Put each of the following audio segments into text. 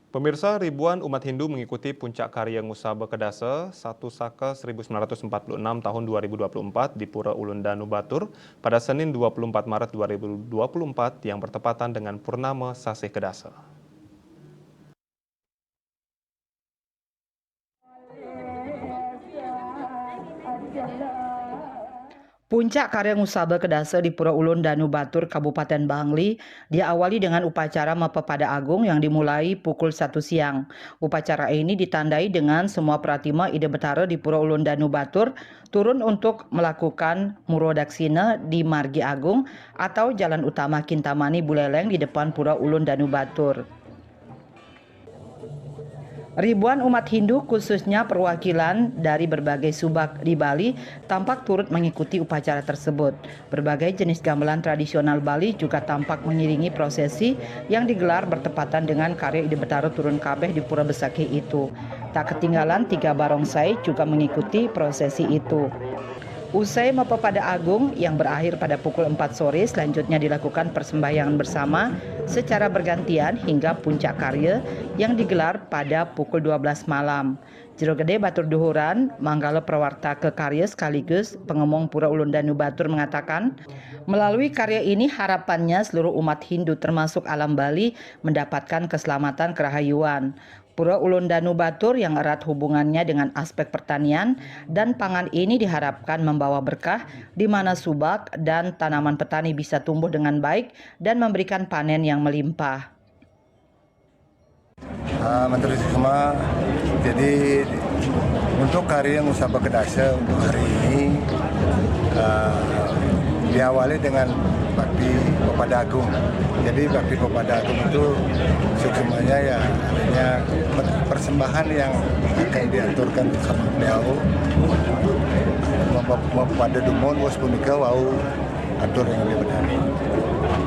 Pemirsa, ribuan umat Hindu mengikuti puncak karya Ngusaba Kedasa 1 Saka 1946 tahun 2024 di Pura Ulun Danu Batur pada Senin 24 Maret 2024 yang bertepatan dengan Purnama Sasih Kedasa. Puncak karya Ngusaba Kedasa di Pura Ulun Danu Batur, Kabupaten Bangli, diawali dengan upacara Mapapada Agung yang dimulai pukul 1 siang. Upacara ini ditandai dengan semua pratima Ide Betara di Pura Ulun Danu Batur turun untuk melakukan murodaksina di Margi Agung atau jalan utama Kintamani Buleleng di depan Pura Ulun Danu Batur. Ribuan umat Hindu khususnya perwakilan dari berbagai subak di Bali tampak turut mengikuti upacara tersebut. Berbagai jenis gamelan tradisional Bali juga tampak mengiringi prosesi yang digelar bertepatan dengan karya Ide Betara turun kabeh di Pura Besakih itu. Tak ketinggalan 3 barongsai juga mengikuti prosesi itu. Usai Mapapada Agung yang berakhir pada pukul 4 sore, selanjutnya dilakukan persembahyangan bersama secara bergantian hingga puncak karya yang digelar pada pukul 12 malam. Jero Gede Batur Duhuran, Manggala Prawarta ke karya sekaligus pengemong Pura Ulun Danu Batur mengatakan, melalui karya ini harapannya seluruh umat Hindu termasuk alam Bali mendapatkan keselamatan kerahayuan. Pura Ulun Danu Batur yang erat hubungannya dengan aspek pertanian dan pangan ini diharapkan membawa berkah di mana subak dan tanaman petani bisa tumbuh dengan baik dan memberikan panen yang melimpah. Menteri Sukma, jadi untuk karya Ngusaba Kedasa untuk hari ini diawali dengan bakti Pepada Agung. Jadi bakti Pepada Agung itu suksmanya ya adanya persembahan yang akan diaturkan sama beliau pada Dumon was punika wau atur yang lebih benar.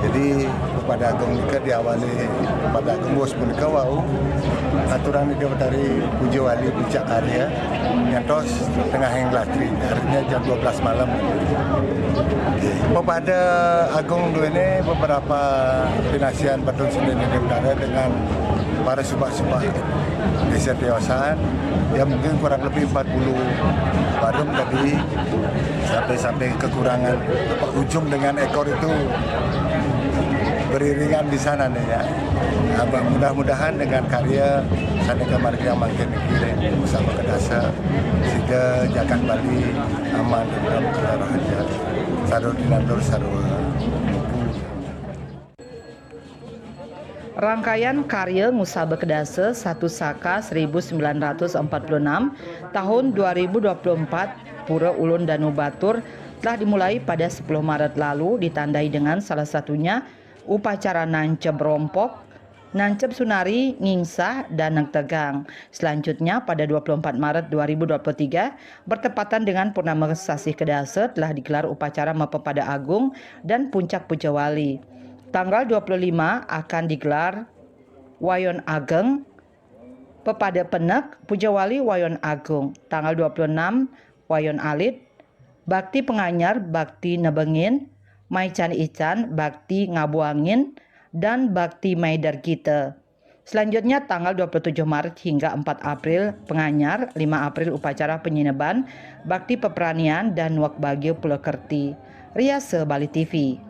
Jadi Pepada Agung nika diawali Pepada Agung was punika wau aturan itu dari Puji Wali Puncak Karya nyantos tengah yang latri harinya jam 12 malam. Pepada Agung ini beberapa pinasian Batun Sendiri Udara dengan para subak-subak desa Tiosan yang mungkin kurang lebih 40 badung tadi sampai kekurangan ujung dengan ekor itu beriringan di sana nih ya. Mudah-mudahan dengan karya Saneka Marga yang makin kirim bersama Kedasa sehingga Jagat Bali aman dalam kelarahannya. Sarul dinandur sarul. Rangkaian karya Ngusaba Kedasa 1 Saka 1946 tahun 2024 Pura Ulun Danu Batur telah dimulai pada 10 Maret lalu ditandai dengan salah satunya upacara Nanceb Rompok, Nanceb Sunari, Ngingsah, dan Nengtegang. Selanjutnya pada 24 Maret 2023 bertepatan dengan Purnama Sasih Kedasa telah digelar upacara Mapapada Agung dan Puncak Puja Wali. Tanggal 25 akan digelar Wayon Ageng, Pepada Penek, Puja Wali Wayon Agung. Tanggal 26 Wayon Alit, Bakti Penganyar, Bakti Nebengin, Maican Ican, Bakti Ngabuangin, dan Bakti Maidar Gita. Selanjutnya tanggal 27 Maret hingga 4 April Penganyar, 5 April upacara penyineban, Bakti Peperanian, dan Wak Bagio Pulau Kerti. Riase Bali TV.